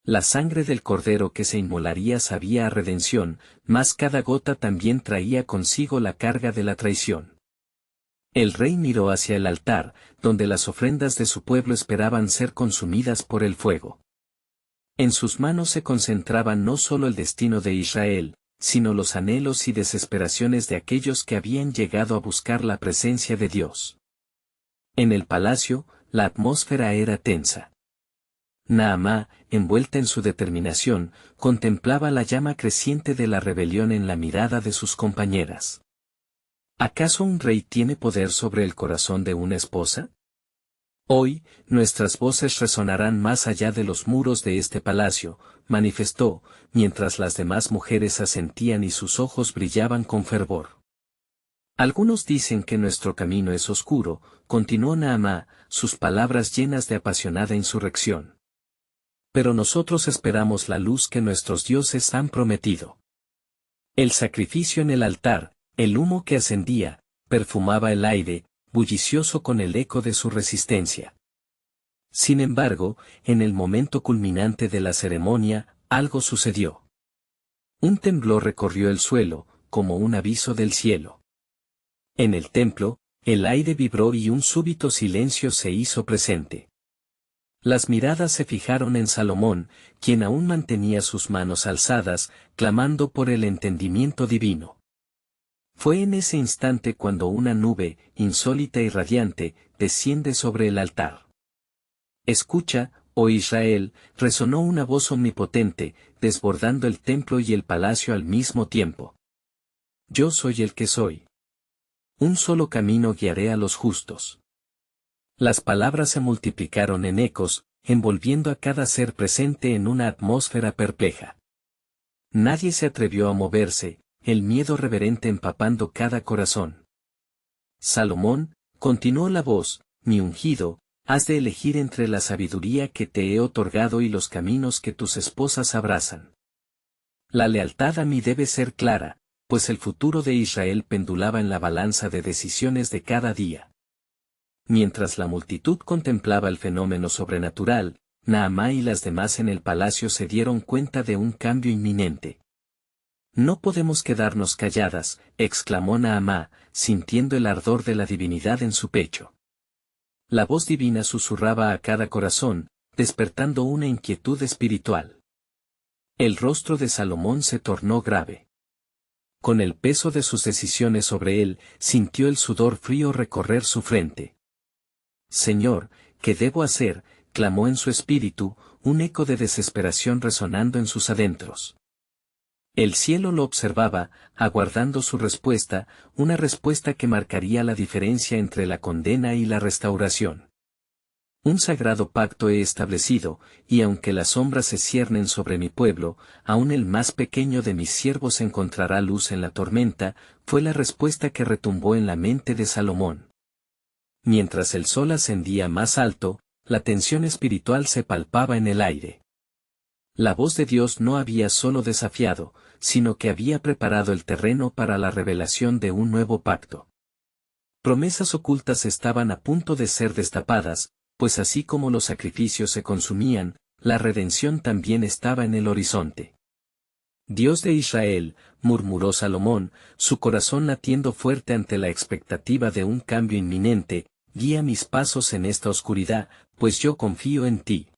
La sangre del cordero que se inmolaría sabía a redención, mas cada gota también traía consigo la carga de la traición. El rey miró hacia el altar, donde las ofrendas de su pueblo esperaban ser consumidas por el fuego. En sus manos se concentraba no solo el destino de Israel, sino los anhelos y desesperaciones de aquellos que habían llegado a buscar la presencia de Dios. En el palacio, la atmósfera era tensa. Naamá, envuelta en su determinación, contemplaba la llama creciente de la rebelión en la mirada de sus compañeras. ¿Acaso un rey tiene poder sobre el corazón de una esposa? Hoy, nuestras voces resonarán más allá de los muros de este palacio, manifestó, mientras las demás mujeres asentían y sus ojos brillaban con fervor. Algunos dicen que nuestro camino es oscuro, continuó Naamá, sus palabras llenas de apasionada insurrección. Pero nosotros esperamos la luz que nuestros dioses han prometido. El sacrificio en el altar, el humo que ascendía, perfumaba el aire, bullicioso con el eco de su resistencia. Sin embargo, en el momento culminante de la ceremonia, algo sucedió. Un temblor recorrió el suelo, como un aviso del cielo. En el templo, el aire vibró y un súbito silencio se hizo presente. Las miradas se fijaron en Salomón, quien aún mantenía sus manos alzadas, clamando por el entendimiento divino. Fue en ese instante cuando una nube, insólita y radiante, desciende sobre el altar. Escucha, oh Israel, resonó una voz omnipotente, desbordando el templo y el palacio al mismo tiempo. Yo soy el que soy. Un solo camino guiaré a los justos. Las palabras se multiplicaron en ecos, envolviendo a cada ser presente en una atmósfera perpleja. Nadie se atrevió a moverse, el miedo reverente empapando cada corazón. Salomón, continuó la voz, mi ungido, has de elegir entre la sabiduría que te he otorgado y los caminos que tus esposas abrazan. La lealtad a mí debe ser clara, pues el futuro de Israel pendulaba en la balanza de decisiones de cada día. Mientras la multitud contemplaba el fenómeno sobrenatural, Naamá y las demás en el palacio se dieron cuenta de un cambio inminente. No podemos quedarnos calladas, exclamó Naamá, sintiendo el ardor de la divinidad en su pecho. La voz divina susurraba a cada corazón, despertando una inquietud espiritual. El rostro de Salomón se tornó grave. Con el peso de sus decisiones sobre él, sintió el sudor frío recorrer su frente. Señor, ¿qué debo hacer?, clamó en su espíritu, un eco de desesperación resonando en sus adentros. El cielo lo observaba, aguardando su respuesta, una respuesta que marcaría la diferencia entre la condena y la restauración. Un sagrado pacto he establecido, y aunque las sombras se ciernen sobre mi pueblo, aún el más pequeño de mis siervos encontrará luz en la tormenta, fue la respuesta que retumbó en la mente de Salomón. Mientras el sol ascendía más alto, la tensión espiritual se palpaba en el aire. La voz de Dios no había solo desafiado, sino que había preparado el terreno para la revelación de un nuevo pacto. Promesas ocultas estaban a punto de ser destapadas, pues así como los sacrificios se consumían, la redención también estaba en el horizonte. Dios de Israel, murmuró Salomón, su corazón latiendo fuerte ante la expectativa de un cambio inminente, guía mis pasos en esta oscuridad, pues yo confío en ti.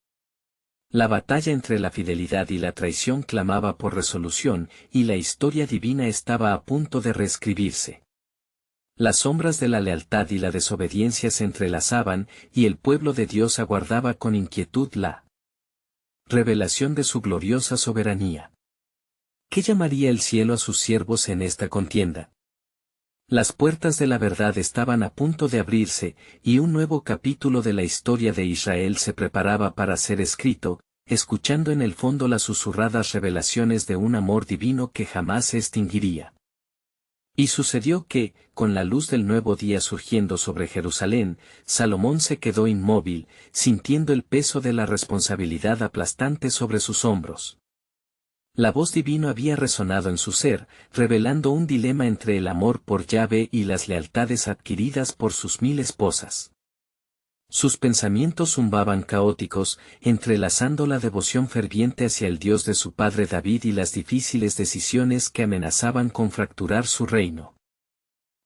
La batalla entre la fidelidad y la traición clamaba por resolución, y la historia divina estaba a punto de reescribirse. Las sombras de la lealtad y la desobediencia se entrelazaban, y el pueblo de Dios aguardaba con inquietud la revelación de su gloriosa soberanía. ¿Qué llamaría el cielo a sus siervos en esta contienda? Las puertas de la verdad estaban a punto de abrirse, y un nuevo capítulo de la historia de Israel se preparaba para ser escrito, escuchando en el fondo las susurradas revelaciones de un amor divino que jamás se extinguiría. Y sucedió que, con la luz del nuevo día surgiendo sobre Jerusalén, Salomón se quedó inmóvil, sintiendo el peso de la responsabilidad aplastante sobre sus hombros. La voz divina había resonado en su ser, revelando un dilema entre el amor por Yahvé y las lealtades adquiridas por sus 1000 esposas. Sus pensamientos zumbaban caóticos, entrelazando la devoción ferviente hacia el Dios de su padre David y las difíciles decisiones que amenazaban con fracturar su reino.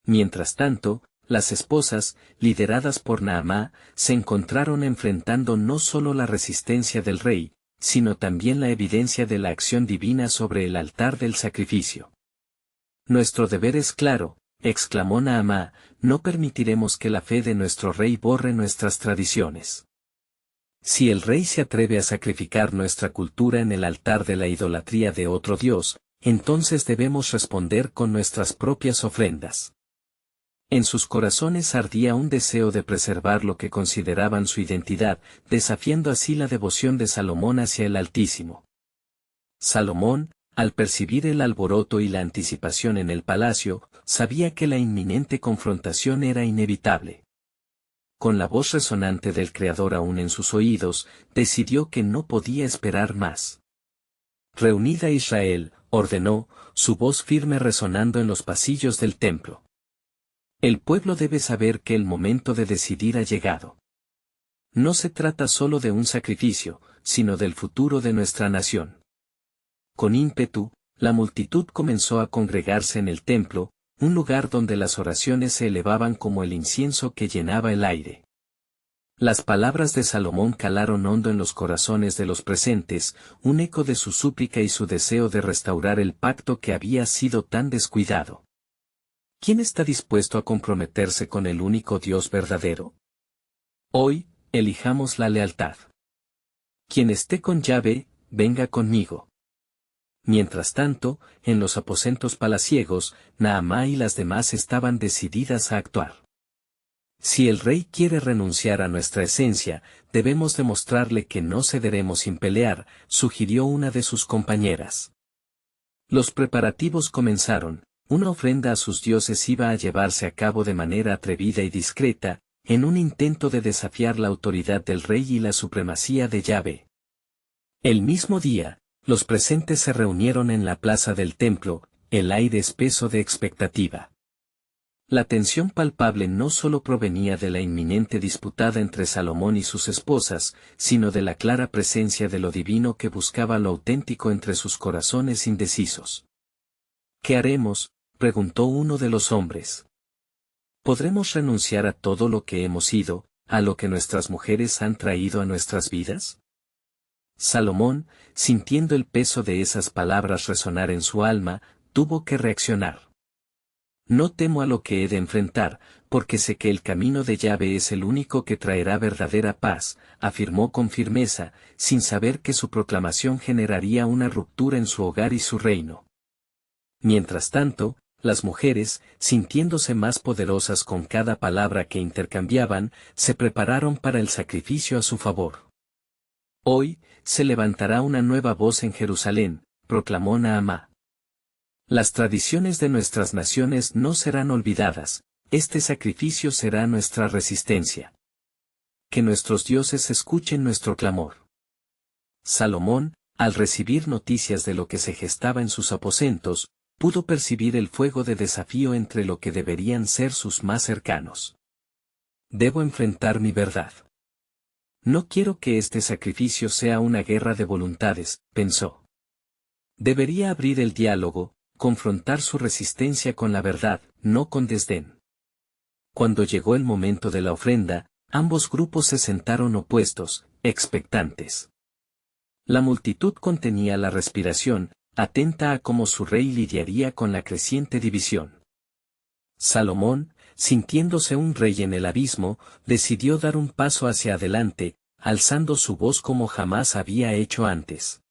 Mientras tanto, las esposas, lideradas por Naamá, se encontraron enfrentando no solo la resistencia del rey, sino también la evidencia de la acción divina sobre el altar del sacrificio. Nuestro deber es claro, exclamó Naamá, no permitiremos que la fe de nuestro rey borre nuestras tradiciones. Si el rey se atreve a sacrificar nuestra cultura en el altar de la idolatría de otro Dios, entonces debemos responder con nuestras propias ofrendas. En sus corazones ardía un deseo de preservar lo que consideraban su identidad, desafiando así la devoción de Salomón hacia el Altísimo. Salomón, al percibir el alboroto y la anticipación en el palacio, sabía que la inminente confrontación era inevitable. Con la voz resonante del Creador aún en sus oídos, decidió que no podía esperar más. Reunid a Israel, ordenó, su voz firme resonando en los pasillos del templo. El pueblo debe saber que el momento de decidir ha llegado. No se trata solo de un sacrificio, sino del futuro de nuestra nación. Con ímpetu, la multitud comenzó a congregarse en el templo, un lugar donde las oraciones se elevaban como el incienso que llenaba el aire. Las palabras de Salomón calaron hondo en los corazones de los presentes, un eco de su súplica y su deseo de restaurar el pacto que había sido tan descuidado. ¿Quién está dispuesto a comprometerse con el único Dios verdadero? Hoy, elijamos la lealtad. Quien esté con Yahvé, venga conmigo. Mientras tanto, en los aposentos palaciegos, Naamá y las demás estaban decididas a actuar. Si el rey quiere renunciar a nuestra esencia, debemos demostrarle que no cederemos sin pelear, sugirió una de sus compañeras. Los preparativos comenzaron, una ofrenda a sus dioses iba a llevarse a cabo de manera atrevida y discreta, en un intento de desafiar la autoridad del rey y la supremacía de Yahvé. El mismo día, los presentes se reunieron en la plaza del templo, el aire espeso de expectativa. La tensión palpable no solo provenía de la inminente disputa entre Salomón y sus esposas, sino de la clara presencia de lo divino que buscaba lo auténtico entre sus corazones indecisos. ¿Qué haremos?, preguntó uno de los hombres. ¿Podremos renunciar a todo lo que hemos sido, a lo que nuestras mujeres han traído a nuestras vidas? Salomón, sintiendo el peso de esas palabras resonar en su alma, tuvo que reaccionar. No temo a lo que he de enfrentar, porque sé que el camino de Yahvé es el único que traerá verdadera paz, afirmó con firmeza, sin saber que su proclamación generaría una ruptura en su hogar y su reino. Mientras tanto, las mujeres, sintiéndose más poderosas con cada palabra que intercambiaban, se prepararon para el sacrificio a su favor. Hoy, se levantará una nueva voz en Jerusalén, proclamó Naamá. Las tradiciones de nuestras naciones no serán olvidadas, este sacrificio será nuestra resistencia. Que nuestros dioses escuchen nuestro clamor. Salomón, al recibir noticias de lo que se gestaba en sus aposentos, pudo percibir el fuego de desafío entre lo que deberían ser sus más cercanos. Debo enfrentar mi verdad. No quiero que este sacrificio sea una guerra de voluntades, pensó. Debería abrir el diálogo, confrontar su resistencia con la verdad, no con desdén. Cuando llegó el momento de la ofrenda, ambos grupos se sentaron opuestos, expectantes. La multitud contenía la respiración, atenta a cómo su rey lidiaría con la creciente división. Salomón, sintiéndose un rey en el abismo, decidió dar un paso hacia adelante, alzando su voz como jamás había hecho antes.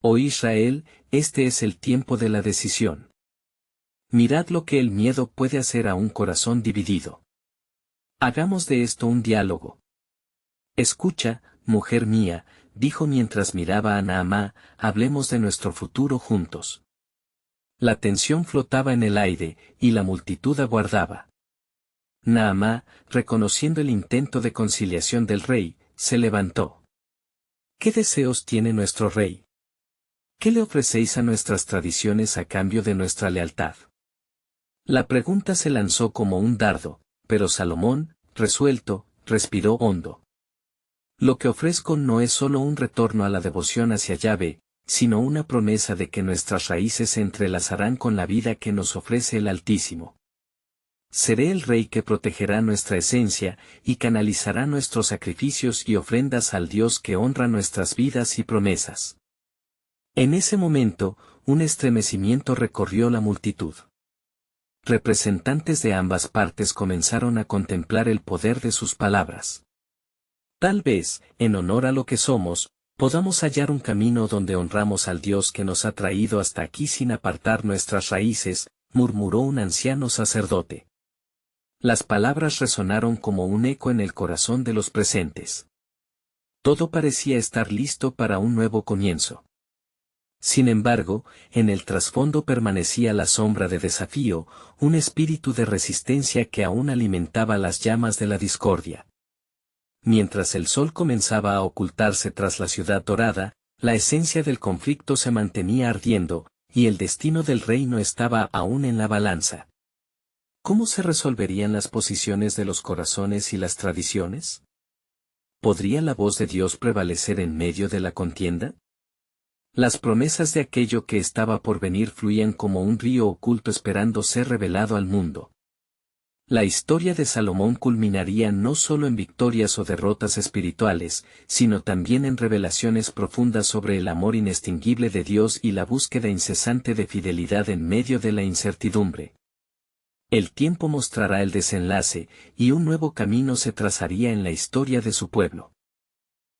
Oh Israel, este es el tiempo de la decisión. Mirad lo que el miedo puede hacer a un corazón dividido. Hagamos de esto un diálogo. Escucha, mujer mía, dijo mientras miraba a Naamá, hablemos de nuestro futuro juntos. La tensión flotaba en el aire, y la multitud aguardaba. Naamá, reconociendo el intento de conciliación del rey, se levantó. ¿Qué deseos tiene nuestro rey? ¿Qué le ofrecéis a nuestras tradiciones a cambio de nuestra lealtad? La pregunta se lanzó como un dardo, pero Salomón, resuelto, respiró hondo. Lo que ofrezco no es solo un retorno a la devoción hacia Yahvé, sino una promesa de que nuestras raíces se entrelazarán con la vida que nos ofrece el Altísimo. Seré el rey que protegerá nuestra esencia, y canalizará nuestros sacrificios y ofrendas al Dios que honra nuestras vidas y promesas. En ese momento, un estremecimiento recorrió la multitud. Representantes de ambas partes comenzaron a contemplar el poder de sus palabras. Tal vez, en honor a lo que somos, podamos hallar un camino donde honramos al Dios que nos ha traído hasta aquí sin apartar nuestras raíces, murmuró un anciano sacerdote. Las palabras resonaron como un eco en el corazón de los presentes. Todo parecía estar listo para un nuevo comienzo. Sin embargo, en el trasfondo permanecía la sombra de desafío, un espíritu de resistencia que aún alimentaba las llamas de la discordia. Mientras el sol comenzaba a ocultarse tras la ciudad dorada, la esencia del conflicto se mantenía ardiendo, y el destino del reino estaba aún en la balanza. ¿Cómo se resolverían las posiciones de los corazones y las tradiciones? ¿Podría la voz de Dios prevalecer en medio de la contienda? Las promesas de aquello que estaba por venir fluían como un río oculto esperando ser revelado al mundo. La historia de Salomón culminaría no solo en victorias o derrotas espirituales, sino también en revelaciones profundas sobre el amor inextinguible de Dios y la búsqueda incesante de fidelidad en medio de la incertidumbre. El tiempo mostrará el desenlace, y un nuevo camino se trazaría en la historia de su pueblo.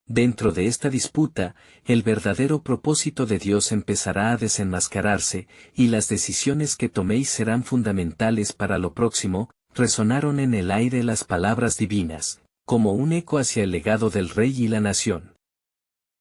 Dentro de esta disputa, el verdadero propósito de Dios empezará a desenmascararse, y las decisiones que toméis serán fundamentales para lo próximo. Resonaron en el aire las palabras divinas, como un eco hacia el legado del rey y la nación.